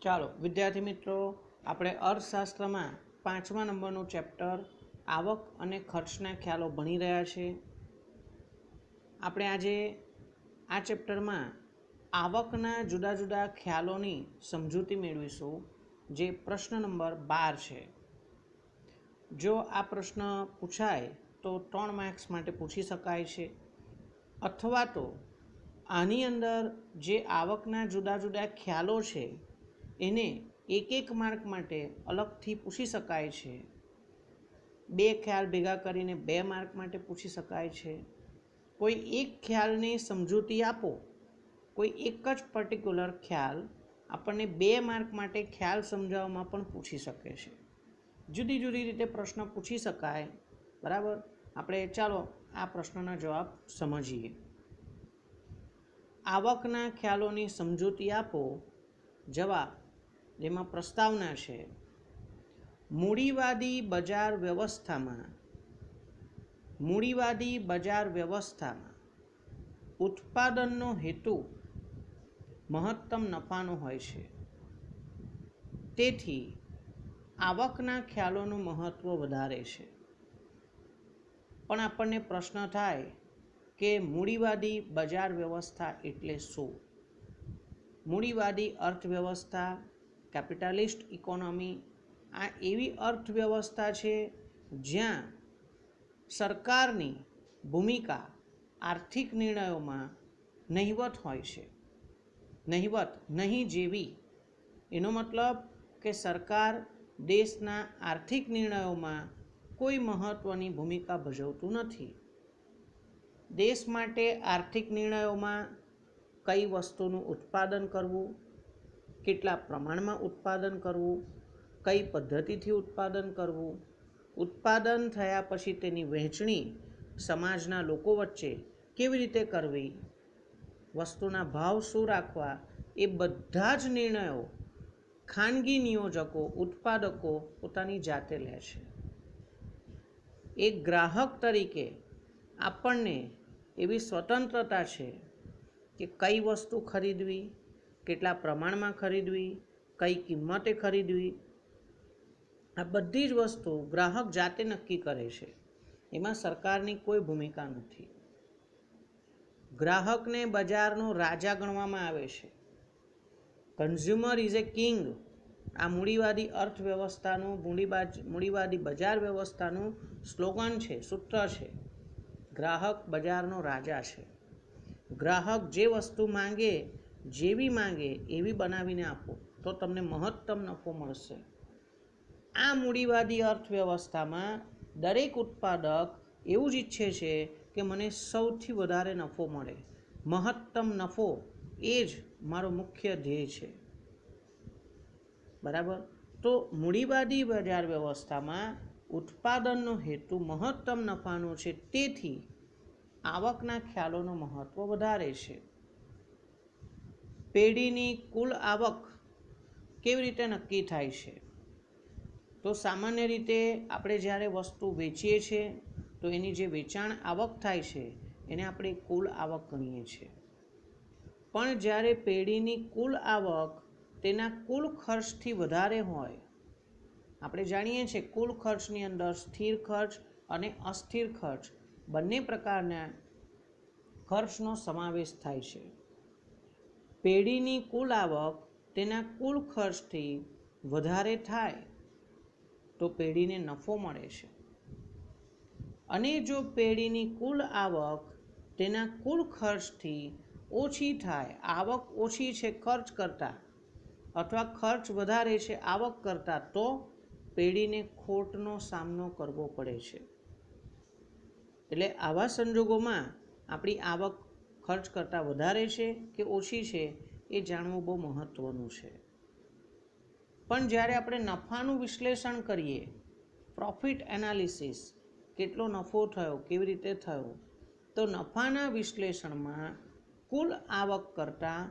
ચાલો વિદ્યાર્થી મિત્રો, આપણે અર્થશાસ્ત્રમાં 5મા નંબરનું ચેપ્ટર આવક અને ખર્ચના ખ્યાલો ભણી રહ્યા છીએ. આપણે આજે આ ચેપ્ટરમાં આવકના જુદા જુદા ખ્યાલોની સમજૂતી મેળવીશું, જે પ્રશ્ન નંબર 12 છે. જો આ પ્રશ્ન પૂછાય તો 3 માર્ક્સ માટે પૂછી શકાય છે, અથવા તો આની અંદર જે આવકના જુદા જુદા ખ્યાલો છે એને એક માર્ક માટે અલગથી પૂછી શકાય છે. 2 ખ્યાલ ભેગા કરીને 2 માર્ક માટે પૂછી શકાય છે. કોઈ એક ખ્યાલની સમજૂતી આપો, કોઈ એક જ પર્ટિક્યુલર ખ્યાલ આપણને 2 માર્ક માટે ખ્યાલ સમજાવવામાં પણ પૂછી શકે છે. જુદી જુદી રીતે પ્રશ્ન પૂછી શકાય. બરાબર, આપણે ચાલો આ પ્રશ્નના જવાબ સમજીએ. આવકના ખ્યાલોની સમજૂતી આપો. જવાબ, જેમાં પ્રસ્તાવના છે, મૂડીવાદી બજાર વ્યવસ્થામાં ઉત્પાદનનો હેતુ મહત્તમ નફાનો હોય છે. તેથી આવકના ખ્યાલોનું મહત્ત્વ વધારે છે. પણ આપણને પ્રશ્ન થાય કે મૂડીવાદી બજાર વ્યવસ્થા એટલે શું? મૂડીવાદી અર્થવ્યવસ્થા, કેપિટાલિસ્ટ ઇકોનોમી, આ એવી અર્થવ્યવસ્થા છે જ્યાં સરકારની ભૂમિકા આર્થિક નિર્ણયોમાં નહિવત હોય છે. નહિવત, નહીં જેવી. એનો મતલબ કે સરકાર દેશના આર્થિક નિર્ણયોમાં કોઈ મહત્ત્વની ભૂમિકા ભજવતું નથી. દેશ માટે આર્થિક નિર્ણયોમાં કઈ વસ્તુનું ઉત્પાદન કરવું, કેટલા પ્રમાણમાં ઉત્પાદન કરવું, કઈ પદ્ધતિથી ઉત્પાદન કરવું, ઉત્પાદન થયા પછી તેની વહેંચણી સમાજના લોકો વચ્ચે કેવી રીતે કરવી, વસ્તુના ભાવ શું રાખવા, એ બધા જ નિર્ણયો ખાનગી નિયોજકો, ઉત્પાદકો પોતાની જાતે લે છે. એક ગ્રાહક તરીકે આપણને એવી સ્વતંત્રતા છે કે કઈ વસ્તુ ખરીદવી, કેટલા પ્રમાણમાં ખરીદવી, કઈ કિંમતે ખરીદવી, આ બધી જ વસ્તુ ગ્રાહક જાતે નક્કી કરે છે. એમાં સરકારની કોઈ ભૂમિકા નથી. ગ્રાહકને બજારનો રાજા ગણવામાં આવે છે. Consumer is A king. આ મૂડીવાદી અર્થવ્યવસ્થાનું, મૂડીવાદી બજાર વ્યવસ્થાનું સ્લોગન છે, સૂત્ર છે. ગ્રાહક બજારનો રાજા છે. ગ્રાહક જે વસ્તુ માંગે, જેવી માંગે એવી બનાવીને આપો તો તમને મહત્તમ નફો મળશે. આ મૂડીવાદી અર્થવ્યવસ્થામાં દરેક ઉત્પાદક એવું જ ઈચ્છે છે કે મને સૌથી વધારે નફો મળે. મહત્તમ નફો એ જ મારો મુખ્ય ધ્યેય છે. બરાબર, તો મૂડીવાદી બજાર વ્યવસ્થામાં ઉત્પાદનનો હેતુ મહત્તમ નફાનો છે. તેથી આવકના ખ્યાલોનું મહત્ત્વ વધારે છે. પેઢીની કુલ આવક કેવી રીતે નક્કી થાય છે? તો સામાન્ય રીતે આપણે જ્યારે વસ્તુ વેચીએ છીએ તો એની જે વેચાણ આવક થાય છે એને આપણે કુલ આવક ગણીએ છીએ. પણ જ્યારે પેઢીની કુલ આવક તેના કુલ ખર્ચથી વધારે હોય, આપણે જાણીએ છીએ કુલ ખર્ચની અંદર સ્થિર ખર્ચ અને અસ્થિર ખર્ચ બંને પ્રકારના ખર્ચનો સમાવેશ થાય છે. પેઢીની કુલ આવક તેના કુલ ખર્ચથી વધારે થાય તો પેઢીને નફો મળે છે. અને જો પેઢીની કુલ આવક તેના કુલ ખર્ચથી ઓછી થાય, આવક ઓછી છે ખર્ચ કરતાં, અથવા ખર્ચ વધારે છે આવક કરતાં, તો પેઢીને ખોટનો સામનો કરવો પડે છે. એટલે આવા સંજોગોમાં આપણી આવક ખર્ચ કરતાં વધારે છે કે ઓછી છે એ જાણવું બહુ મહત્ત્વનું છે. પણ જ્યારે આપણે નફાનું વિશ્લેષણ કરીએ, પ્રોફિટ એનાલિસિસ, કેટલો નફો થયો, કેવી રીતે થયો, તો નફાના વિશ્લેષણમાં કુલ આવક કરતાં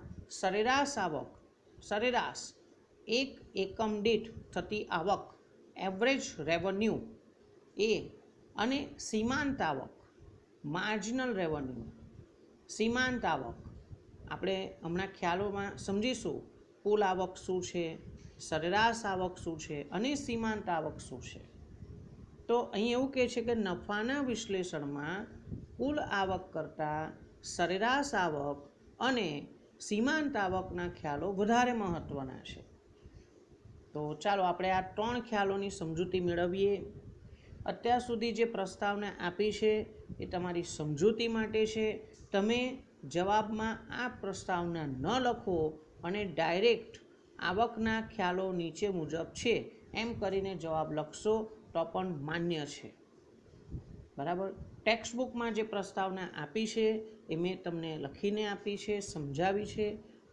સરેરાશ એક એકમ દીઠ થતી આવક, એવરેજ રેવન્યુ એ, અને સીમાંત આવક, માર્જિનલ રેવન્યુ, સીમાંત આવક આપણે હમણાં ખ્યાલોમાં સમજીશું. કુલ આવક શું છે, સરેરાશ આવક શું છે અને સીમાંત આવક શું છે. તો અહીં એવું કહે છે કે નફાના વિશ્લેષણમાં કુલ આવક કરતાં સરેરાશ આવક અને સીમાંત આવકના ખ્યાલો વધારે મહત્ત્વના છે. તો ચાલો આપણે આ 3 ખ્યાલોની સમજૂતી મેળવીએ. અત્યાર સુધી જે પ્રસ્તાવના આપી છે એ તમારી સમજૂતી માટે છે. તમે જવાબમાં આ પ્રસ્તાવના ન લખો અને ડાયરેક્ટ આવકના ખ્યાલો નીચે મુજબ છે એમ કરીને જવાબ લખશો તો પણ માન્ય છે. બરાબર. ટેક્સ્ટબુકમાં જે પ્રસ્તાવના આપી છે એ મેં તમને લખીને આપી છે, સમજાવી છે,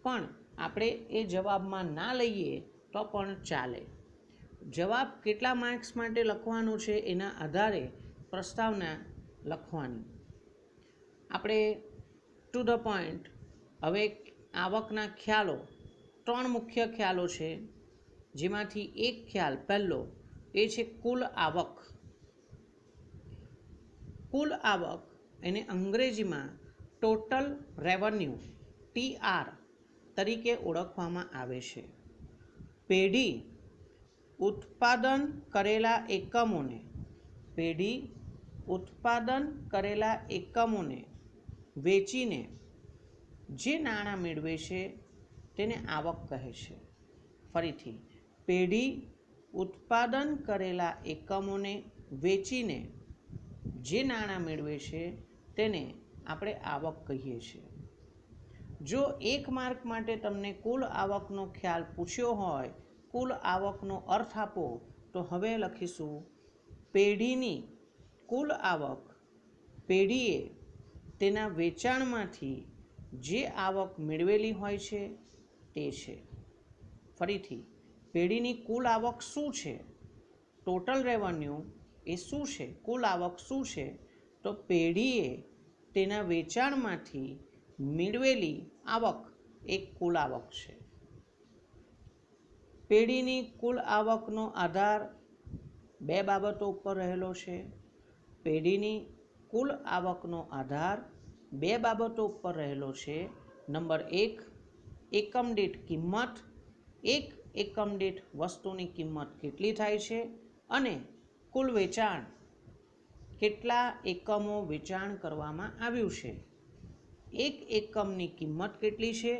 પણ આપણે એ જવાબમાં ના લઈએ તો પણ ચાલે. જવાબ કેટલા માર્ક્સ માટે લખવાનો છે એના આધારે પ્રસ્તાવના લખવાની. આપણે ટુ ધ પોઈન્ટ હવે આવકના ખ્યાલો 3 મુખ્ય ખ્યાલો છે, જેમાંથી એક ખ્યાલ પહેલો એ છે કુલ આવક. કુલ આવક એને અંગ્રેજીમાં ટોટલ રેવન્યુ TR તરીકે ઓળખવામાં આવે છે. પેઢી ઉત્પાદન કરેલા એકમોને વેચીને જે નાણાં મેળવે છે તેને આવક કહે છે. ફરીથી, પેઢી ઉત્પાદન કરેલા એકમોને વેચીને જે નાણાં મેળવે છે તેને આપણે આવક કહીએ છીએ. જો 1 માર્ક માટે તમને કુલ આવકનો ખ્યાલ પૂછ્યો હોય, કુલ આવકનો અર્થ આપો, તો હવે લખીશું પેઢીની કુલ આવક પેઢીએ તેના વેચાણમાંથી જે આવક મેળવેલી હોય છે તે છે. ફરીથી, પેઢીની કુલ આવક શું છે? ટોટલ રેવન્યુ એ શું છે? કુલ આવક શું છે? તો પેઢીએ તેના વેચાણમાંથી મેળવેલી આવક એક કુલ આવક છે. પેઢીની કુલ આવકનો આધાર 2 બાબતો ઉપર રહેલો છે. પેઢીની કુલ આવકનો આધાર 2 બાબતો ઉપર રહેલો છે. નંબર 1, એકમ દીઠ કિંમત. એક એકમ દીઠ વસ્તુની કિંમત કેટલી થાય છે, અને કુલ વેચાણ, કેટલા એકમો વેચાણ કરવામાં આવ્યું છે. એક એકમની કિંમત કેટલી છે,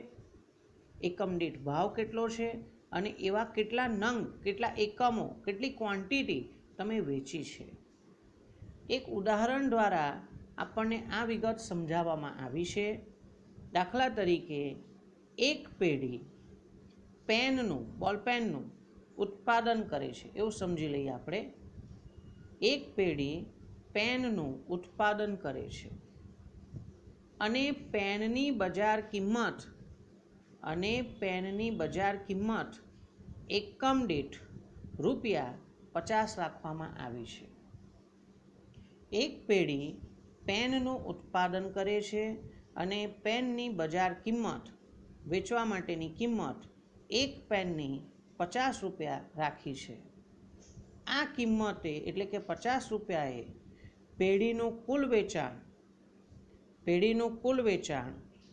એકમ દીઠ ભાવ કેટલો છે, અને એવા કેટલા નંગ, કેટલા એકમો, કેટલી ક્વોન્ટિટી તમે વેચી છે. એક ઉદાહરણ દ્વારા આપણને આ વિગત સમજાવવામાં આવી છે. દાખલા તરીકે, એક પેઢી બોલપેનનું ઉત્પાદન કરે છે એવું સમજી લઈએ આપણે. એક પેઢી પેનનું ઉત્પાદન કરે છે અને પેનની બજાર કિંમત એકમ દીઠ ₹50 રાખવામાં આવી છે. એક પેઢી પેનનું ઉત્પાદન કરે છે અને પેનની બજાર કિંમત, વેચવા માટેની કિંમત એક પેનની ₹50 રાખી છે. આ કિંમતે એટલે કે ₹50 પેઢીનું કુલ વેચાણ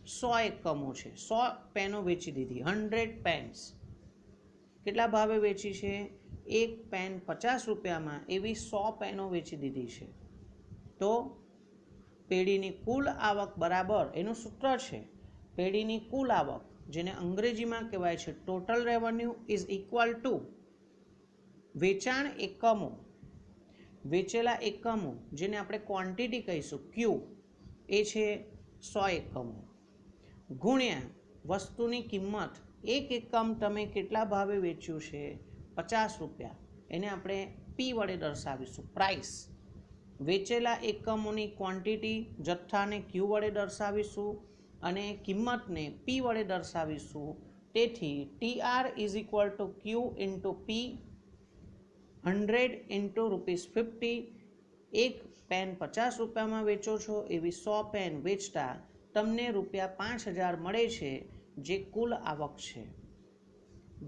100 એકમો છે. 100 પેનો વેચી દીધી, 100 પેન્સ. કેટલા ભાવે વેચી છે? એક પેન ₹50 એવી 100 પેનો વેચી દીધી છે. તો પેઢીની કુલ આવક બરાબર, એનું સૂત્ર છે પેઢીની કુલ આવક, જેને અંગ્રેજીમાં કહેવાય છે total revenue, is equal to વેચાણ એકમો, વેચેલા એકમો જેને આપણે ક્વોન્ટિટી કહીશું Q, એ છે 100 એકમો, ગુણ્યા વસ્તુની કિંમત. એક એકમ તમે કેટલા ભાવે વેચ્યું છે? ₹50. એને આપણે P વડે દર્શાવીશું, પ્રાઇસ. વેચેલા એકમોની ક્વોન્ટિટી, જથ્થાને Q વડે દર્શાવીશું અને કિંમતને P વડે દર્શાવીશું. તેથી TR is equal to Q into P, 100 into ₹50. એક પેન ₹50 વેચો છો, એવી 100 પેન વેચતા તમને ₹5000 મળે છે, જે કુલ આવક છે.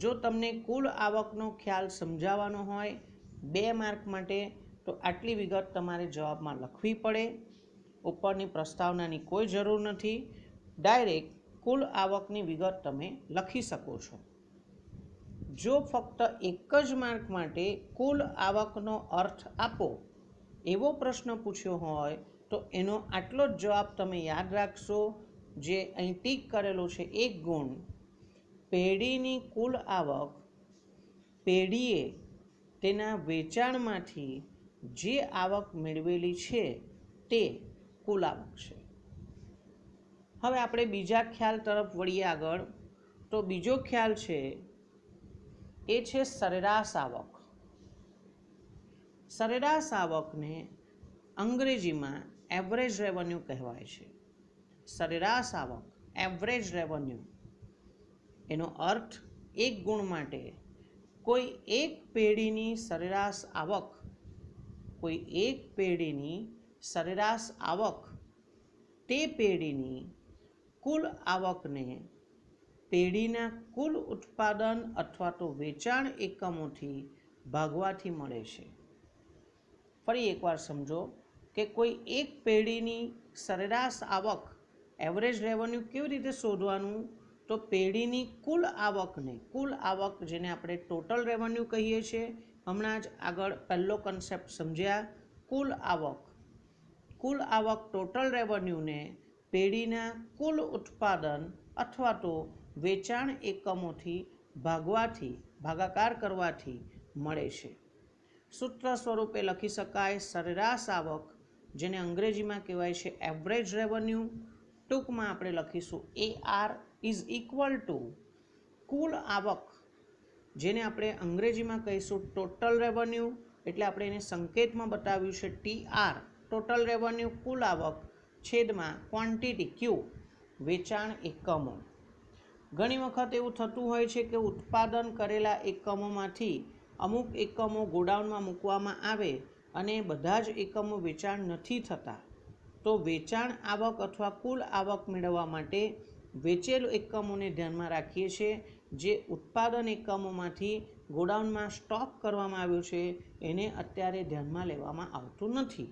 જો તમને કુલ આવકનો ખ્યાલ સમજાવવાનો હોય 2 માર્ક માટે, તો આટલી વિગત તમારે જવાબમાં લખવી પડે. ઉપરની પ્રસ્તાવનાની કોઈ જરૂર નથી. ડાયરેક્ટ કુલ આવકની વિગત તમે લખી શકો છો. જો ફક્ત એક જ માર્ક માટે કુલ આવકનો અર્થ આપો એવો પ્રશ્ન પૂછ્યો હોય તો એનો આટલો જ જવાબ તમે યાદ રાખશો, જે અહીં ટીક કરેલો છે 1 ગુણ. પેઢીની કુલ આવક પેઢીએ તેના વેચાણમાંથી જે આવક મેળવેલી છે તે કુલ આવક છે. હવે આપણે બીજા ખ્યાલ તરફ વળીએ આગળ. તો બીજો ખ્યાલ છે એ છે સરેરાશ આવક. સરેરાશ આવકને અંગ્રેજીમાં એવરેજ રેવન્યુ કહેવાય છે. સરેરાશ આવક, એવરેજ રેવન્યુ, એનો અર્થ 1 ગુણ માટે કોઈ એક પેઢીની સરેરાશ આવક, કોઈ એક પેઢીની સરેરાશ આવક તે પેઢીની કુલ આવકને પેઢીના કુલ ઉત્પાદન અથવા તો વેચાણ એકમોથી ભાગવાથી મળે છે. ફરી એકવાર સમજો કે કોઈ એક પેઢીની સરેરાશ આવક, એવરેજ રેવન્યુ કેવી રીતે શોધવાનું? તો પેઢીની કુલ આવકને, કુલ આવક જેને આપણે ટોટલ રેવન્યુ કહીએ છીએ, હમણાં જ આગળ પહેલો કન્સેપ્ટ સમજ્યા. કુલ આવક ટોટલ રેવન્યુને પેઢીના કુલ ઉત્પાદન અથવા તો વેચાણ એકમોથી ભાગવાથી, ભાગાકાર કરવાથી મળે છે. સૂત્ર સ્વરૂપે લખી શકાય સરેરાશ આવક, જેને અંગ્રેજીમાં કહેવાય છે એવરેજ રેવન્યુ. ટૂંકમાં આપણે લખીશું AR ઇઝ ઇક્વલ ટુ કુલ આવક, જેને આપણે અંગ્રેજીમાં કહીશું ટોટલ રેવન્યુ, એટલે આપણે એને સંકેતમાં બતાવ્યું છે TR, ટોટલ રેવન્યુ, કુલ આવક, છેદમાં ક્વોન્ટિટી Q, વેચાણ એકમો. ઘણી વખત એવું થતું હોય છે કે ઉત્પાદન કરેલા એકમોમાંથી અમુક એકમો ગોડાઉનમાં મૂકવામાં આવે અને બધા જ એકમો વેચાણ નથી થતા. તો વેચાણ આવક અથવા કુલ આવક મેળવવા માટે વેચેલ એકમોને ધ્યાનમાં રાખીએ છીએ. જે ઉત્પાદન એકમોમાંથી ગોડાઉનમાં સ્ટોક કરવામાં આવ્યો છે એને અત્યારે ધ્યાનમાં લેવામાં આવતું નથી.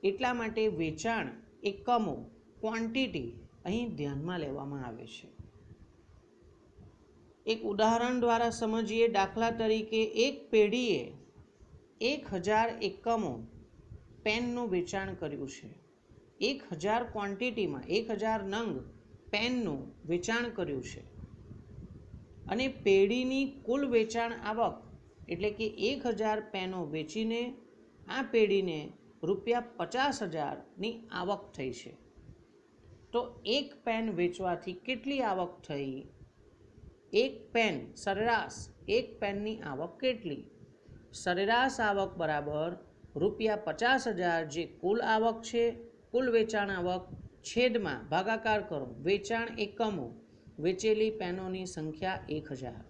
એટલા માટે વેચાણ એકમો, ક્વોન્ટિટી અહીં ધ્યાનમાં લેવામાં આવે છે. એક ઉદાહરણ દ્વારા સમજીએ. દાખલા તરીકે એક પેઢીએ 1000 એકમો પેનનું વેચાણ કર્યું છે. 1000 ક્વોન્ટિટીમાં 1000 નંગ પેનનું વેચાણ કર્યું છે અને પેઢીની કુલ વેચાણ આવક એટલે કે 1000 પેનો વેચીને આ પેઢીને ₹50,000ની આવક થઈ છે. તો એક પેન વેચવાથી કેટલી આવક થઈ? એક પેન સરેરાશ, એક પેનની આવક કેટલી? સરેરાશ આવક બરાબર ₹50,000, જે કુલ આવક છે, કુલ વેચાણ આવક, છેદમાં ભાગાકાર કરો વેચાણ એકમો, વેચેલી પેનોની સંખ્યા 1000,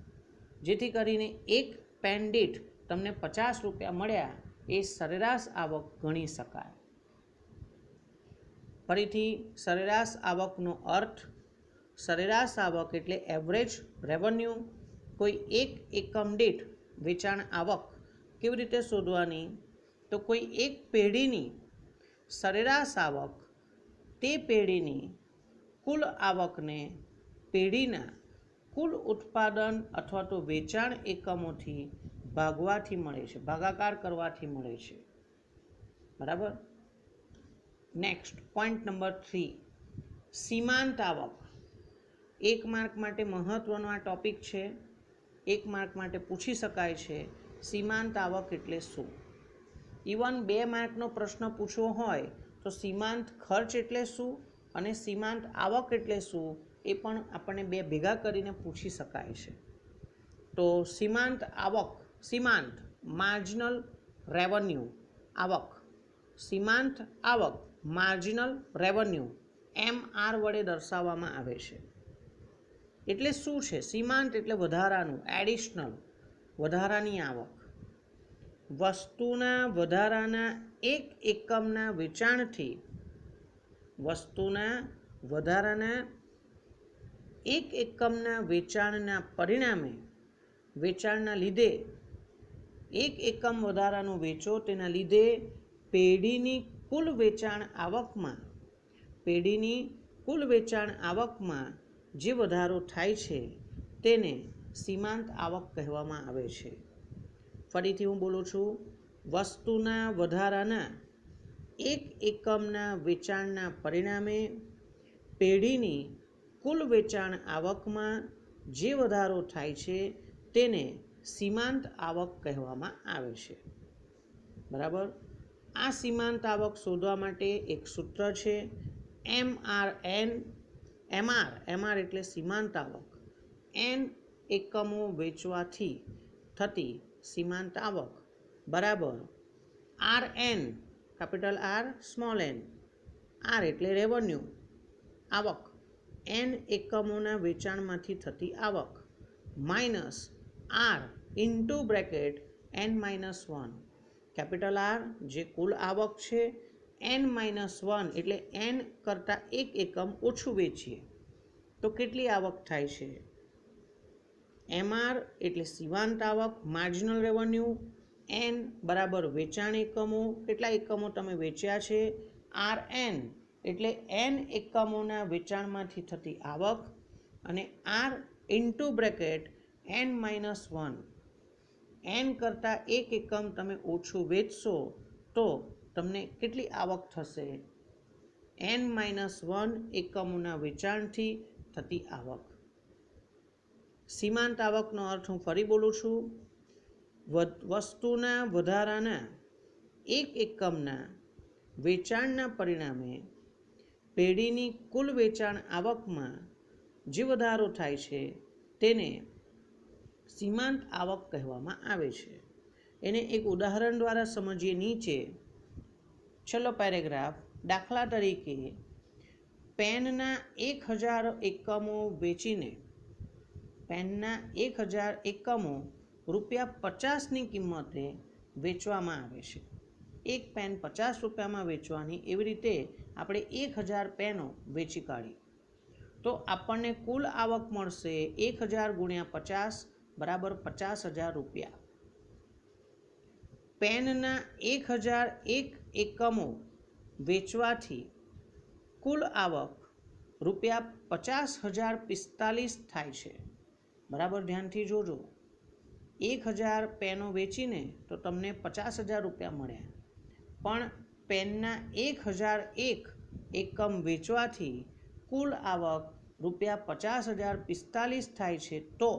જેથી કરીને એક પેન દીઠ તમને ₹50 મળ્યા. એ સરેરાશ આવક ગણી શકાય. ફરીથી સરેરાશ આવકનો અર્થ, સરેરાશ આવક એટલે એવરેજ રેવન્યુ. કોઈ એક એકમ દીઠ વેચાણ આવક કેવી રીતે શોધવાની? તો કોઈ એક પેઢીની સરેરાશ આવક તે પેઢીની કુલ આવકને પેઢીના કુલ ઉત્પાદન અથવા તો વેચાણ એકમોથી ભાગવાથી મળે છે, ભાગાકાર કરવાથી મળે છે. બરાબર. નેક્સ્ટ પોઈન્ટ નંબર 3, સીમાંત આવક. 1 માર્ક માટે મહત્વનો આ ટોપિક છે. 1 માર્ક માટે પૂછી શકાય છે સીમાંત આવક એટલે શું. ઇવન 2 માર્કનો પ્રશ્ન પૂછવો હોય તો સીમાંત ખર્ચ એટલે શું અને સીમાંત આવક એટલે શું એ પણ આપણને 2 ભેગા કરીને પૂછી શકાય છે. તો સીમાંત આવક, સીમાંત માર્જિનલ રેવન્યુ આવક, સીમાંત આવક માર્જિનલ રેવન્યુ MR વડે દર્શાવવામાં આવે છે. એટલે શું છે? સીમાંત એટલે વધારાનું, એડિશનલ, વધારાની આવક. વસ્તુના વધારાના એક એકમના વેચાણથી, વસ્તુના વધારાના એક એકમના વેચાણના પરિણામે, વેચાણના લીધે, એક એકમ વધારાનું વેચો તેના લીધે પેઢીની કુલ વેચાણ આવકમાં, પેઢીની કુલ વેચાણ આવકમાં જે વધારો થાય છે તેને સીમાંત આવક કહેવામાં આવે છે. ફરીથી હું બોલું છું, વસ્તુના વધારાના એક એકમના વેચાણના પરિણામે પેઢીની કુલ વેચાણ આવકમાં જે વધારો થાય છે તેને સીમાંત આવક કહેવામાં આવે છે. બરાબર. આ સીમાંત આવક શોધવા માટે એક સૂત્ર છે MRN. MR એટલે સીમાંત આવક. N એકમો વેચવાથી થતી સીમાંત આવક બરાબર RN, capital R, small n. R એટલે રેવન્યુ, આવક. N એકમોના વેચાણમાંથી થતી આવક minus R into bracket N-1. Capital R જે કુલ આવક છે, N-1 એટલે N કરતાં એક એકમ ઓછું વેચીએ તો કેટલી આવક થાય છે. MR એટલે સીમાંત આવક, માર્જિનલ રેવન્યુ. N બરાબર વેચાણ એકમો, કેટલા એકમો તમે વેચ્યા છે. RN એટલે N એકમોના વેચાણમાંથી થતી આવક અને R into bracket N-1. N કરતાં એક એકમ તમે ઓછું વેચશો તો તમને કેટલી આવક થશે. N-1 એકમોના વેચાણથી થતી આવક. સીમાંત આવકનો અર્થ હું ફરી બોલું છું, વસ્તુના વધારાના એક એકમના વેચાણના પરિણામે પેઢીની કુલ વેચાણ આવકમાં જે વધારો થાય છે તેને સીમાંત આવક કહેવામાં આવે છે. એને એક ઉદાહરણ દ્વારા સમજીએ. નીચે છેલ્લો પેરેગ્રાફ. દાખલા તરીકે પેનના 1000 એકમો વેચીને પેનના 1000 એકમો ₹50ની કિંમતે વેચવામાં આવે છે. એક પેન 50 રૂપિયામાં વેચવાની, એવી રીતે આપણે 1000 પેનો વેચી કાઢી તો આપણને કુલ આવક મળશે 1000 ગુણ્યા 50 બરાબર 50,000 રૂપિયા. પેનના 1001 એકમો વેચવાથી કુલ આવક ₹50,045 થાય છે. બરાબર, ધ્યાનથી જોજો. 1000 પેનો વેચીને તો તમને 50,000 રૂપિયા મળ્યા, પણ પેનના 1001 એકમ વેચવાથી કુલ આવક ₹50,045 થાય છે. તો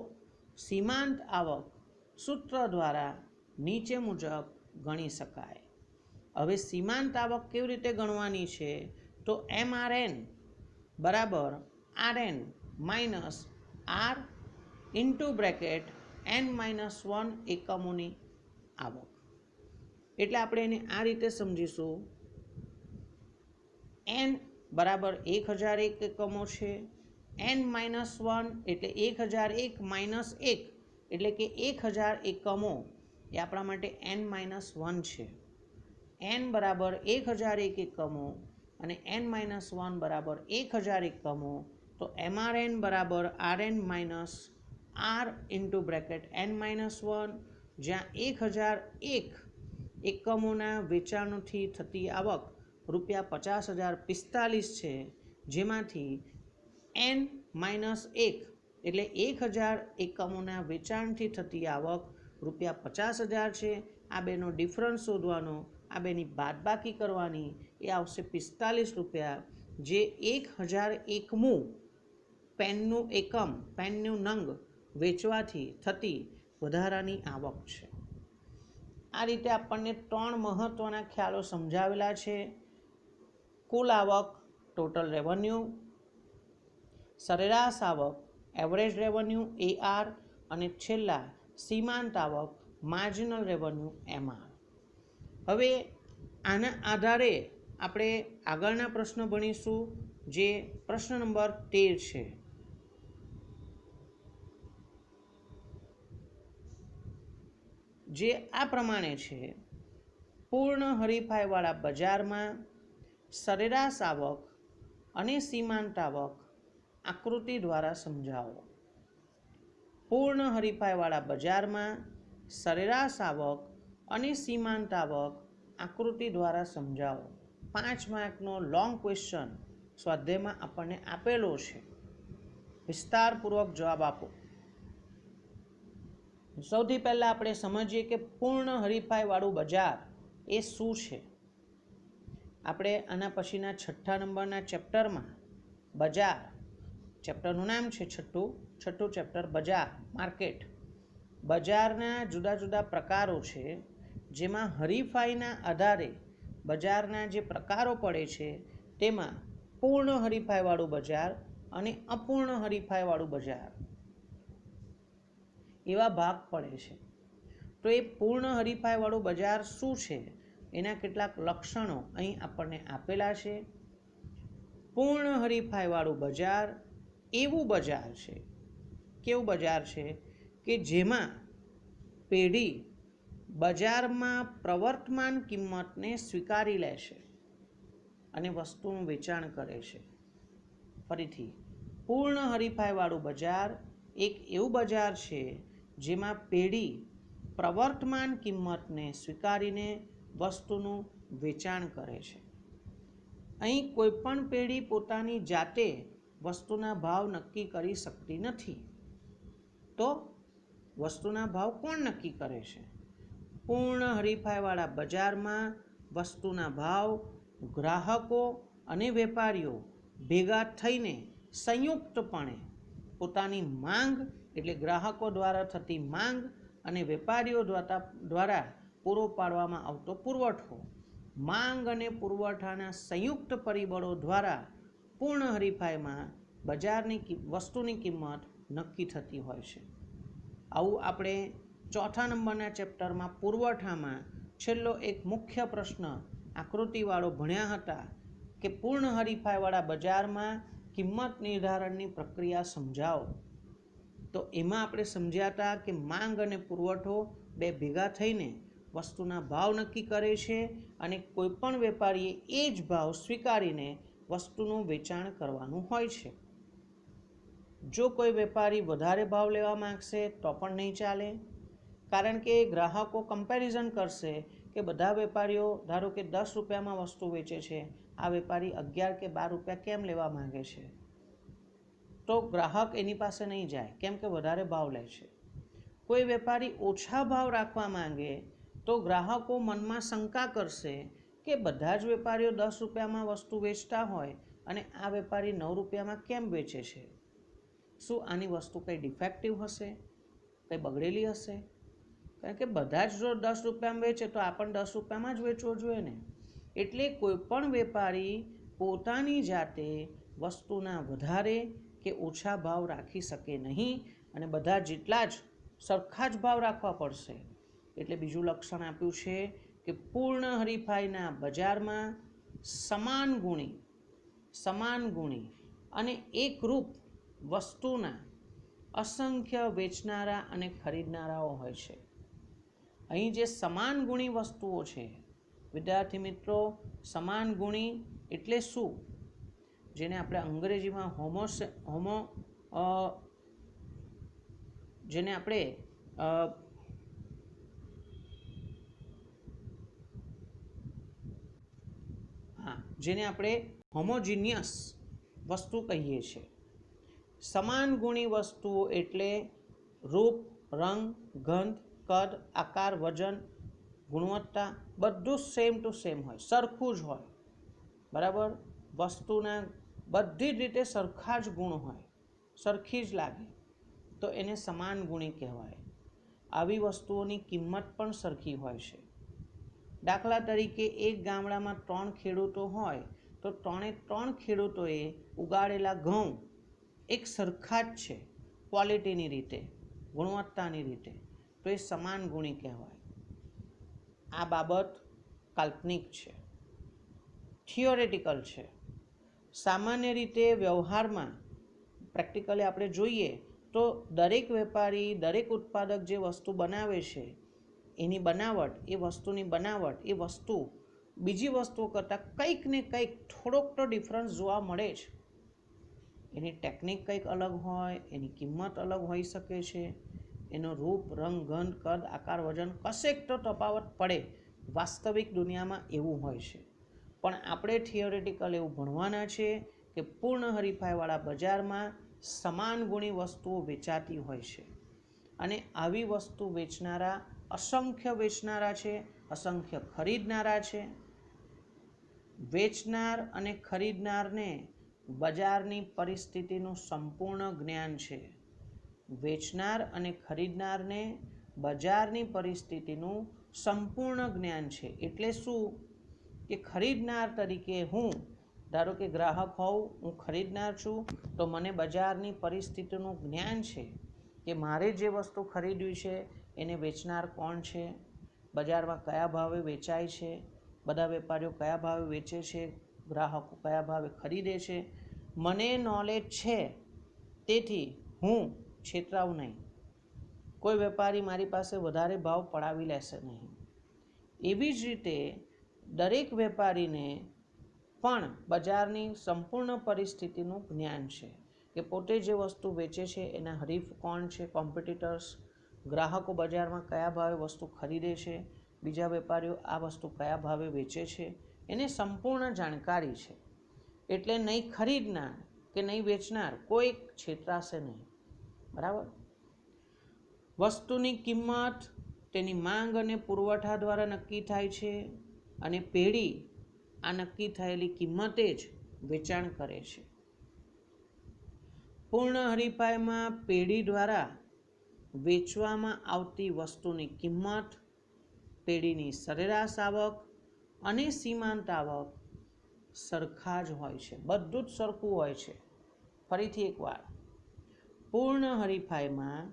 સીમાંત આવક સૂત્ર દ્વારા નીચે મુજબ ગણી શકાય. હવે સીમાંત આવક કેવી રીતે ગણવાની છે તો MRN બરાબર RN minus R into bracket N-1 એકમોની આવક. એટલે આપણે એને આ રીતે સમજીશું. N બરાબર 1001 એકમો છે. N-1 એટલે 1001 માઇનસ 1 એટલે કે 1000 એકમો એ આપણા માટે N-1 છે. N બરાબર 1001 એકમો અને N-1 બરાબર 1000 એકમો. તો MRN બરાબર RN minus R into bracket N-1, જ્યાં 1001 એકમોના વેચાણથી થતી આવક ₹50,045 છે, જેમાંથી N-1 એટલે 1000 એકમોના વેચાણથી થતી આવક ₹50,000 છે. આ બેનો ડિફરન્સ શોધવાનો, આ બેની બાદબાકી કરવાની, એ આવશે ₹45, જે 1001મું પેનનું એકમ, પેનનું નંગ વેચવાથી થતી વધારાની આવક છે. આ રીતે આપણને 3 મહત્ત્વના ખ્યાલો સમજાવેલા છે. કુલ આવક, ટોટલ રેવન્યુ, સરેરાશ આવક, એવરેજ રેવન્યુ AR, અને છેલ્લા સીમાંત આવક, માર્જિનલ રેવન્યુ MR. હવે આના આધારે આપણે આગળના પ્રશ્ન ભણીશું, જે પ્રશ્ન નંબર 13 છે. જે આ પ્રમાણે છે: પૂર્ણ હરીફાઈવાળા બજારમાં સરેરાશ આવક અને સીમાંત આવક આકૃતિ દ્વારા સમજાવો. પૂર્ણ હરીફાઈવાળા બજારમાં સરેરાશ આવક અને સીમાંત આવક આકૃતિ દ્વારા સમજાવો. 5 માર્કનો લોંગ ક્વેશ્ચન સ્વાધ્યાયમાં આપણને આપેલો છે. વિસ્તારપૂર્વક જવાબ આપો. સૌથી પહેલાં આપણે સમજીએ કે પૂર્ણ હરીફાઈવાળું બજાર એ શું છે. આપણે આના પછીના 6 નંબરના ચેપ્ટરમાં બજાર, ચેપ્ટરનું નામ છે છઠ્ઠું ચેપ્ટર બજાર, માર્કેટ. બજારના જુદા જુદા પ્રકારો છે, જેમાં હરીફાઈના આધારે બજારના જે પ્રકારો પડે છે તેમાં પૂર્ણ હરીફાઈવાળું બજાર અને અપૂર્ણ હરીફાઈવાળું બજાર એવા ભાગ પડે છે. તો એ પૂર્ણ હરીફાઈવાળું બજાર શું છે એના કેટલાક લક્ષણો અહીં આપણને આપેલા છે. પૂર્ણ હરીફાઈવાળું બજાર એવું બજાર છે, કેવું બજાર છે કે જેમાં પેઢી બજારમાં પ્રવર્તમાન કિંમતને સ્વીકારી લે છે અને વસ્તુનું વેચાણ કરે છે. ફરીથી, પૂર્ણ હરીફાઈવાળું બજાર એક એવું બજાર છે જેમાં પેઢી પ્રવર્તમાન કિંમતને સ્વીકારીને વસ્તુનું વેચાણ કરે છે. અહીં કોઈ પણ પેઢી પોતાની જાતે વસ્તુના ભાવ નક્કી કરી શકતી નથી. તો વસ્તુના ભાવ કોણ નક્કી કરે છે? પૂર્ણ હરીફાઈવાળા બજારમાં વસ્તુના ભાવ ગ્રાહકો અને વેપારીઓ ભેગા થઈને સંયુક્તપણે પોતાની માંગ, એટલે ગ્રાહકો દ્વારા થતી માંગ અને વેપારીઓ દ્વારા પૂરો પાડવામાં આવતો પુરવઠો, માંગ અને પુરવઠાના સંયુક્ત પરિબળો દ્વારા પૂર્ણ હરીફાઈમાં બજારની વસ્તુની કિંમત નક્કી થતી હોય છે. આવું આપણે 4 નંબરના ચેપ્ટરમાં પુરવઠામાં છેલ્લો એક મુખ્ય પ્રશ્ન આકૃતિવાળો ભણ્યા હતા કે પૂર્ણ હરીફાઈવાળા બજારમાં કિંમત નિર્ધારણની પ્રક્રિયા સમજાવો. તો એમાં આપણે સમજ્યા હતા કે માંગ અને પુરવઠો બે ભેગા થઈને વસ્તુના ભાવ નક્કી કરે છે અને કોઈપણ વેપારીએ એ જ ભાવ સ્વીકારીને વસ્તુનું વેચાણ કરવાનું હોય છે. જો કોઈ વેપારી વધારે ભાવ લેવા માંગશે તો પણ નહીં ચાલે, કારણ કે ગ્રાહકો કમ્પેરિઝન કરશે કે બધા વેપારીઓ ધારો કે 10 રૂપિયામાં વસ્તુ વેચે છે, આ વેપારી 11 કે 12 રૂપિયા કેમ લેવા માંગે છે? તો ગ્રાહક એની પાસે નહીં જાય, કેમ કે વધારે ભાવ લે છે. કોઈ વેપારી ઓછા ભાવ રાખવા માંગે તો ગ્રાહકો મનમાં શંકા કરશે કે બધા જ વેપારીઓ 10 રૂપિયામાં વસ્તુ વેચતા હોય અને આ વેપારી 9 રૂપિયામાં કેમ વેચે છે? શું આની વસ્તુ કંઈ ડિફેક્ટિવ હશે, કંઈ બગડેલી હશે? કારણ કે બધા જ જો 10 રૂપિયામાં વેચે તો આ પણ 10 રૂપિયામાં જ વેચવો જોઈએ ને. એટલે કોઈ પણ વેપારી પોતાની જાતે વસ્તુના વધારે કે ઓછા ભાવ રાખી શકે નહીં અને બધા જેટલા જ સરખા જ ભાવ રાખવા પડશે. એટલે બીજું લક્ષણ આપ્યું છે કે પૂર્ણ હરીફાઈના બજારમાં સમાન ગુણી અને એકરૂપ વસ્તુના અસંખ્ય વેચનારા અને ખરીદનારાઓ હોય છે. અહીં જે સમાન ગુણી વસ્તુઓ છે, વિદ્યાર્થી મિત્રો, સમાન ગુણી એટલે શું? જેને આપણે અંગ્રેજીમાં જેને આપણે હોમોજીનિયસ વસ્તુ કહીએ છીએ. સમાન ગુણી વસ્તુઓ એટલે રૂપ, રંગ, ગંધ, કદ, આકાર, વજન, ગુણવત્તા બધું સેમ ટુ સેમ હોય, સરખું જ હોય. બરાબર? વસ્તુના બધી જ રીતે સરખા જ ગુણ હોય, સરખી જ લાગે, તો એને સમાન ગુણી કહેવાય. આવી વસ્તુઓની કિંમત પણ સરખી હોય છે. દાખલા તરીકે એક ગામડામાં 3 ખેડૂતો હોય તો 3 ખેડૂતોએ ઉગાડેલા ઘઉં એક સરખા જ છે ક્વોલિટીની રીતે, ગુણવત્તાની રીતે, તો એ સમાન ગુણી કહેવાય. આ બાબત કાલ્પનિક છે, થિયોરેટિકલ છે. સામાન્ય રીતે વ્યવહારમાં પ્રેક્ટિકલી આપણે જોઈએ તો દરેક વેપારી, દરેક ઉત્પાદક જે વસ્તુ બનાવે છે એની બનાવટ, એ વસ્તુની બનાવટ, એ વસ્તુ બીજી વસ્તુઓ કરતાં કંઈક ને કંઈક થોડોક તો ડિફરન્સ જોવા મળે જ. એની ટેકનિક કંઈક અલગ હોય, એની કિંમત અલગ હોઈ શકે છે, એનો રૂપ, રંગ, ગંધ, કદ, આકાર, વજન કશેક તો તફાવત પડે. વાસ્તવિક દુનિયામાં એવું હોય છે. પણ આપણે થિયોરેટિકલ એવું ભણવાના છે કે પૂર્ણ હરીફાઈવાળા બજારમાં સમાન ગુણી વસ્તુઓ વેચાતી હોય છે અને આવી વસ્તુ વેચનારા અસંખ્ય વેચનારા છે, અસંખ્ય ખરીદનારા છે. વેચનાર અને ખરીદનારને બજારની પરિસ્થિતિનું સંપૂર્ણ જ્ઞાન છે. વેચનાર અને ખરીદનારને બજારની પરિસ્થિતિનું સંપૂર્ણ જ્ઞાન છે. એટલે શું કે ખરીદનાર તરીકે હું, ધારો કે ગ્રાહક હોઉં, હું ખરીદનાર છું, તો મને બજારની પરિસ્થિતિનું જ્ઞાન છે કે મારે જે વસ્તુ ખરીદવી છે એને વેચનાર કોણ છે, બજારમાં કયા ભાવે વેચાય છે, બધા વેપારીઓ કયા ભાવે વેચે છે, ગ્રાહકો કયા ભાવે ખરીદે છે. મને નોલેજ છે, તેથી હું છેતરાવું નહીં. કોઈ વેપારી મારી પાસે વધારે ભાવ પડાવી લેશે નહીં. એવી જ રીતે દરેક વેપારીને પણ બજારની સંપૂર્ણ પરિસ્થિતિનું જ્ઞાન છે કે પોતે જે વસ્તુ વેચે છે એના હરીફ કોણ છે, કોમ્પિટિટર્સ, ગ્રાહકો બજારમાં કયા ભાવે વસ્તુ ખરીદે છે, બીજા વેપારીઓ આ વસ્તુ કયા ભાવે વેચે છે, એને સંપૂર્ણ જાણકારી છે. એટલે નહીં ખરીદનાર કે નહીં વેચનાર કોઈ છેતરાશે નહીં. બરાબર. વસ્તુની કિંમત તેની માંગ અને પુરવઠા દ્વારા નક્કી થાય છે અને પેઢી આ નક્કી થયેલી કિંમતે જ વેચાણ કરે છે. પૂર્ણ હરીફાઈમાં પેઢી દ્વારા વેચવામાં આવતી વસ્તુની કિંમત, પેઢીની સરેરાશ આવક અને સીમાંત આવક સરખા જ હોય છે. બધું જ સરખું હોય છે. ફરીથી એકવાર, પૂર્ણ હરીફાઈમાં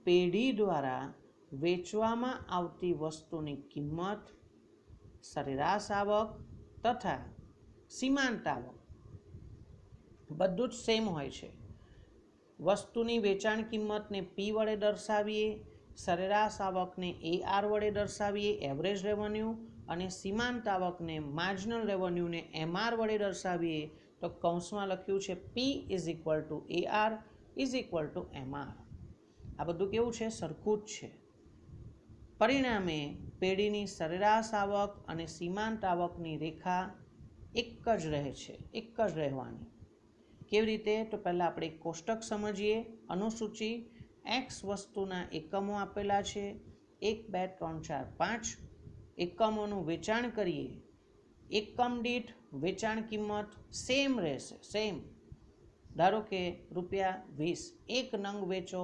પેઢી દ્વારા વેચવામાં આવતી વસ્તુની કિંમત, સરેરાશ આવક તથા સીમાંત આવક બધું જ સેમ હોય છે. વસ્તુની વેચાણ કિંમતને પી વડે દર્શાવીએ, સરેરાશ આવકને AR વડે દર્શાવીએ, એવરેજ રેવન્યુ, અને સીમાંત આવકને માર્જિનલ રેવન્યુને MR વડે દર્શાવીએ તો કૌંસમાં લખ્યું છે P = AR = MR. આ બધું કેવું છે? સરખું જ છે. પરિણામે પેઢીની સરેરાશ આવક અને સીમાંત આવકની રેખા એક જ રહે છે, એક જ રહેવાની. કેવી રીતે? તો પહેલાં આપણે એક કોષ્ટક સમજીએ. અનુસૂચિ. X વસ્તુના એકમો આપેલા છે, 1, 2, 3, 4, 5. એકમોનું વેચાણ કરીએ. એકમ દીઠ વેચાણ કિંમત સેમ રહેશે, સેમ. ધારો કે ₹20. 1 નંગ વેચો,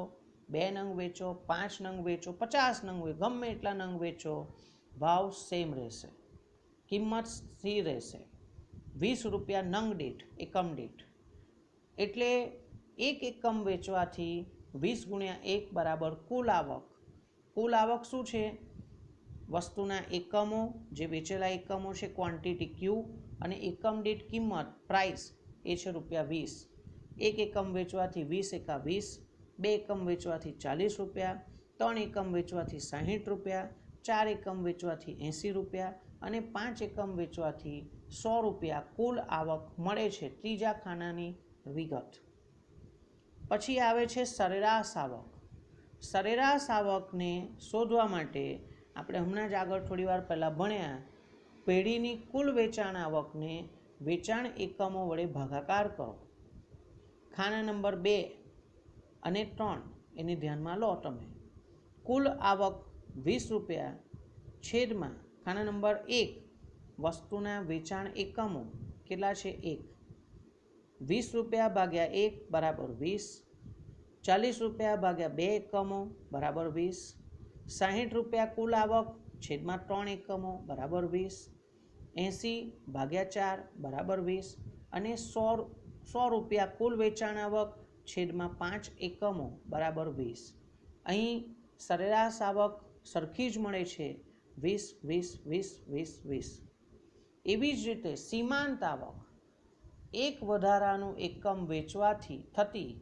2 નંગ વેચો, 5 નંગ વેચો, 50 નંગ વેચો, ગમે એટલા નંગ વેચો, ભાવ સેમ રહેશે, કિંમત સ્થિર રહેશે. ₹20 નંગ દીઠ, એકમ દીઠ. એટલે એક એકમ વેચવાથી 20 × 1 બરાબર કુલ આવક. કુલ આવક શું છે? વસ્તુના એકમો, જે વેચેલા એકમો છે ક્વોન્ટિટી Q, અને એકમ દીઠ કિંમત પ્રાઇસ એ છે ₹20. એક એકમ વેચવાથી 20 × 20, 2 એકમ વેચવાથી ₹40, 3 એકમ વેચવાથી ₹60, 4 એકમ વેચવાથી ₹80 અને 5 એકમ વેચવાથી ₹100 કુલ આવક મળે છે. ત્રીજા ખાનાની વિગત. પછી આવે છે સરેરાશ આવક. સરેરાશ આવકને શોધવા માટે આપણે હમણાં જ આગળ થોડી વાર પહેલાં ભણ્યા, પેઢીની કુલ વેચાણ આવકને વેચાણ એકમો વડે ભાગાકાર કરો. ખાના નંબર 2 અને 3 એને ધ્યાનમાં લો તમે. કુલ આવક ₹20 છેદમાં ખાના નંબર 1 વસ્તુના વેચાણ એકમો કેટલા છે? 1. ₹20 ભાગ્યા 1 બરાબર 20. ₹40 ભાગ્યા 2 એકમો બરાબર 20. ₹60 કુલ આવક છેદમાં 3 એકમો બરાબર 20. 80 ભાગ્યા 4 બરાબર 20. અને ₹100 કુલ વેચાણ આવક છેદમાં 5 એકમો બરાબર 20. અહીં સરેરાશ આવક સરખી જ મળે છે, 20, 20, 20, 20, 20. એવી જ રીતે સીમાંત આવક, એક વધારાનું એકમ વેચવાથી થતી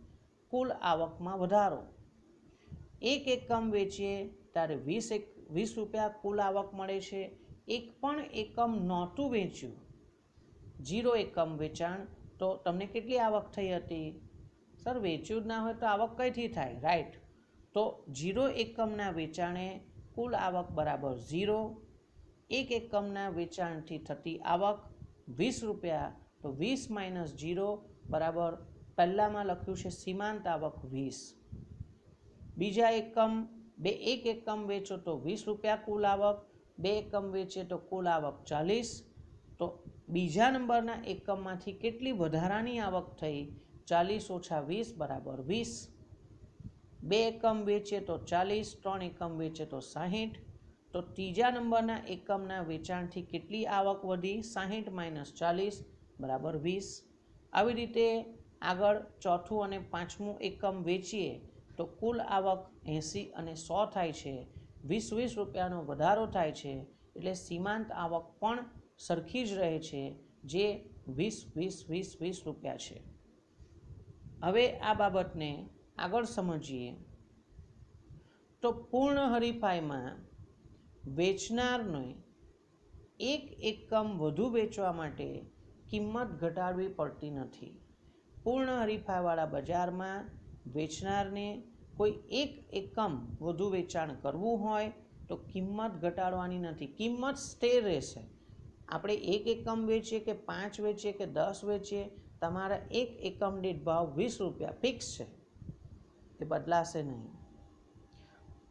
કુલ આવકમાં વધારો. એક એકમ વેચીએ ત્યારે ₹20 કુલ આવક મળે છે. એક પણ એકમ નહોતું વેચ્યું, 0 એકમ વેચાણ, તો તમને કેટલી આવક થઈ હતી? સર વેચ્યું જ ના હોય તો આવક કઈથી થાય? રાઈટ. તો 0 એકમના વેચાણે કુલ આવક બરાબર 0. એક એકમના વેચાણથી થતી આવક ₹20, તો 20 - 0 બરાબર પહેલામાં લખ્યું છે સીમાંત આવક 20. બીજા એકમ એક એકમ વેચો તો 20 રૂપિયા કુલ આવક, 2 એકમ વેચે તો કુલ આવક 40. તો બીજા નંબરના એકમમાંથી કેટલી વધારાની આવક થઈ? 40 ઓછા 20 બરાબર 20. 2 એકમ વેચે તો 40, 3 એકમ વેચે તો 60. તો ત્રીજા નંબરના એકમના વેચાણથી કેટલી આવક વધી? 60 માઇનસ 40 બરાબર 20. આવી રીતે આગળ ચોથું અને પાંચમું એકમ વેચીએ તો કુલ આવક 80 અને 100 થાય છે. 20 રૂપિયાનો વધારો થાય છે, એટલે સીમાંત આવક પણ સરખી જ રહે છે, જે 20 રૂપિયા છે. હવે આ બાબતને આગળ સમજીએ તો પૂર્ણ હરીફાઈમાં વેચનારને એક એકમ વધુ વેચવા માટે કિંમત ઘટાડવી પડતી નથી. પૂર્ણ હરીફાઈવાળા બજારમાં વેચનારને કોઈ એક એકમ વધુ વેચાણ કરવું હોય તો કિંમત ઘટાડવાની નથી, કિંમત સ્થિર રહેશે. આપણે એક એકમ વેચીએ કે 5 વેચીએ કે 10 વેચીએ, તમારા એક એકમ દીઠ ભાવ 20 રૂપિયા ફિક્સ છે, એ બદલાશે નહીં.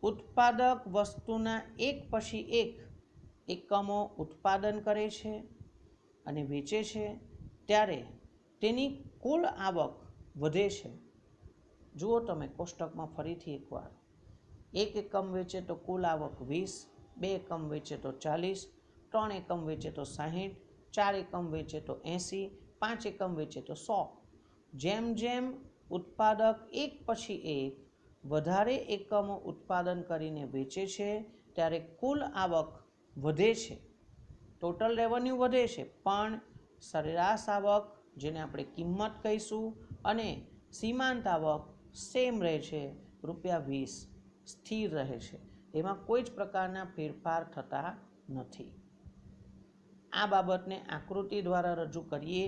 ઉત્પાદક વસ્તુના એક પછી એક એકમો ઉત્પાદન કરે છે અને વેચે છે ત્યારે તેની કુલ આવક વધે છે. જુઓ તમે કોષ્ટકમાં ફરીથી એકવાર, એક એકમ વેચે તો કુલ આવક 20, 2 એકમ વેચે તો 40, 3 એકમ વેચે તો 60, 4 એકમ વેચે તો 80, 5 એકમ વેચે તો 100. જેમ જેમ ઉત્પાદક એક પછી એક વધારે એકમો ઉત્પાદન કરીને વેચે છે ત્યારે કુલ આવક વધે છે, ટોટલ રેવન્યુ વધે છે, પણ સરેરાશ આવક, જેને આપણે કિંમત કહીશું, અને સીમાંત આવક સેમ રહે છે, ₹20 સ્થિર રહે છે. એમાં કોઈ જ પ્રકારના ફેરફાર થતા નથી. આ બાબતને આકૃતિ દ્વારા રજૂ કરીએ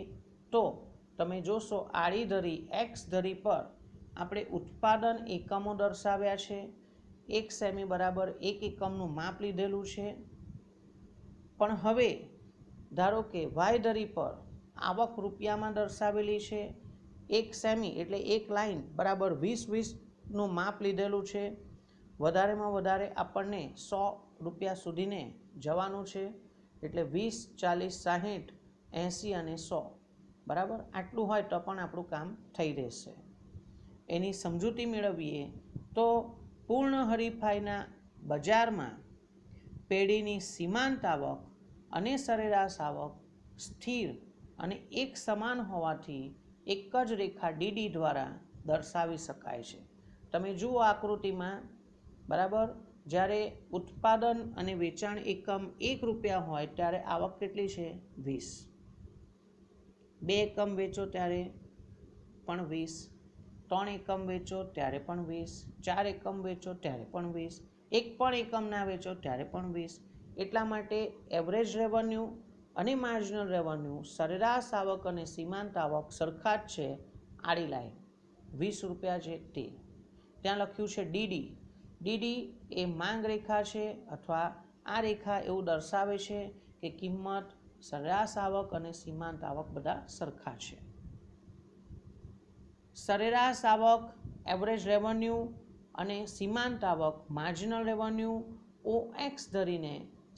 તો તમે જોશો, આડી ધરી એક્સ ધરી પર આપણે ઉત્પાદન એકમો દર્શાવ્યા છે. 1 સેમી બરાબર 1 એકમનું માપ લીધેલું છે. પણ હવે ધારો કે વાય ધરી પર આવક રૂપિયામાં દર્શાવેલી છે. 1 સેમી એટલે 1 લાઈન બરાબર 20નું માપ લીધેલું છે. વધારેમાં વધારે આપણને 100 રૂપિયા સુધીને જવાનું છે, એટલે 20, 40, 60, 80 અને 100 બરાબર. આટલું હોય તો પણ આપણું કામ થઈ રહેશે. એની સમજૂતી મેળવીએ તો પૂર્ણ હરીફાઈના બજારમાં પેઢીની સીમાંત આવક અને સરેરાશ આવક સ્થિર અને એક સમાન હોવાથી એક જ રેખા ડીડી દ્વારા દર્શાવી શકાય છે. તમે જુઓ આકૃતિમાં, બરાબર, જ્યારે ઉત્પાદન અને વેચાણ એકમ ₹1 હોય ત્યારે આવક કેટલી છે? 20. 2 એકમ વેચો ત્યારે પણ 20, 3 એકમ વેચો ત્યારે પણ 20, 4 એકમ વેચો ત્યારે પણ 20, એક પણ એકમ ના વેચો ત્યારે પણ 20. એટલા માટે એવરેજ રેવન્યુ અને માર્જિનલ રેવન્યુ, સરેરાશ આવક અને સીમાંત આવક સરખા જ છે. આડી લાઈન ₹20 છે તે ત્યાં લખ્યું છે. ડીડી, ડીડી એ માંગ રેખા છે, અથવા આ રેખા એવું દર્શાવે છે કે કિંમત, સરેરાશ આવક અને સીમાંત આવક બધા સરખા છે. સરેરાશ આવક, એવરેજ રેવન્યુ અને સીમાંત આવક, માર્જિનલ રેવન્યુ OX ધરીને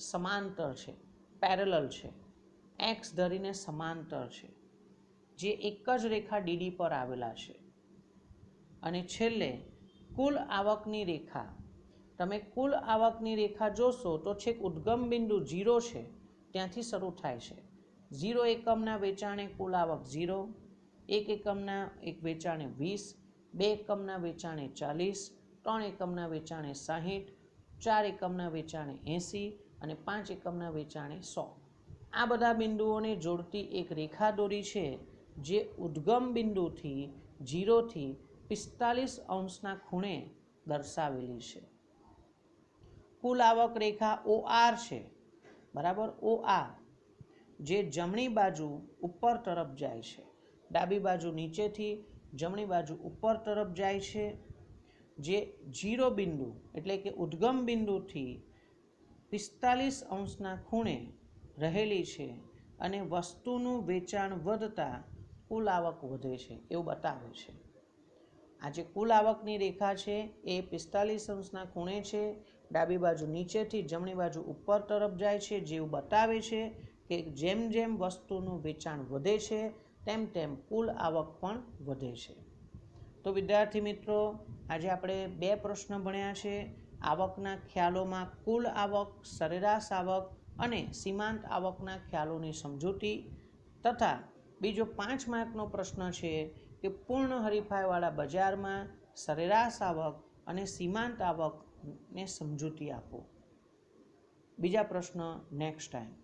સમાંતર છે, પેરેલલ છે, એક્સ ધરીને સમાંતર છે, જે એક જ રેખા ડીડી પર આવેલા છે. અને છેલ્લે કુલ આવકની રેખા, તમે કુલ આવકની રેખા જોશો તો છેક ઉદ્ગમ બિંદુ 0 છે ત્યાંથી શરૂ થાય છે. 0 એકમના વેચાણે કુલ આવક 0, 1 એકમના વેચાણે 20, 2 એકમના વેચાણે 40, 3 એકમના વેચાણે 60, 4 એકમના વેચાણે 80 અને 5 એકમના વેચાણે 100. આ બધા બિંદુઓને જોડતી એક રેખા દોરી છે, જે ઉદ્ગમ બિંદુથી 0થી 45° ખૂણે દર્શાવેલી છે. કુલ આવક રેખા OR છે, બરાબર, OR, જે જમણી બાજુ ઉપર તરફ જાય છે, ડાબી બાજુ નીચેથી જમણી બાજુ ઉપર તરફ જાય છે, જે 0 બિંદુ એટલે કે ઉદ્ગમ બિંદુથી 45° ખૂણે રહેલી છે, અને વસ્તુનું વેચાણ વધતા કુલ આવક વધે છે એવું બતાવે છે. આ જે કુલ આવકની રેખા છે એ 45 અંશના ખૂણે છે, ડાબી બાજુ નીચેથી જમણી બાજુ ઉપર તરફ જાય છે, જેવું બતાવે છે કે જેમ જેમ વસ્તુનું વેચાણ વધે છે તેમ તેમ કુલ આવક પણ વધે છે. તો વિદ્યાર્થી મિત્રો, આજે આપણે 2 પ્રશ્ન ભણ્યા છે. આવકના ખ્યાલોમાં કુલ આવક, સરેરાશ આવક અને સીમાંત આવકના ખ્યાલોની સમજૂતી તથા બીજો 5 માર્કનો પ્રશ્ન છે કે પૂર્ણ હરીફાઈવાળા બજારમાં સરેરાશ આવક અને સીમાંત આવકને સમજૂતી આપો. બીજા પ્રશ્ન નેક્સ્ટ ટાઈમ.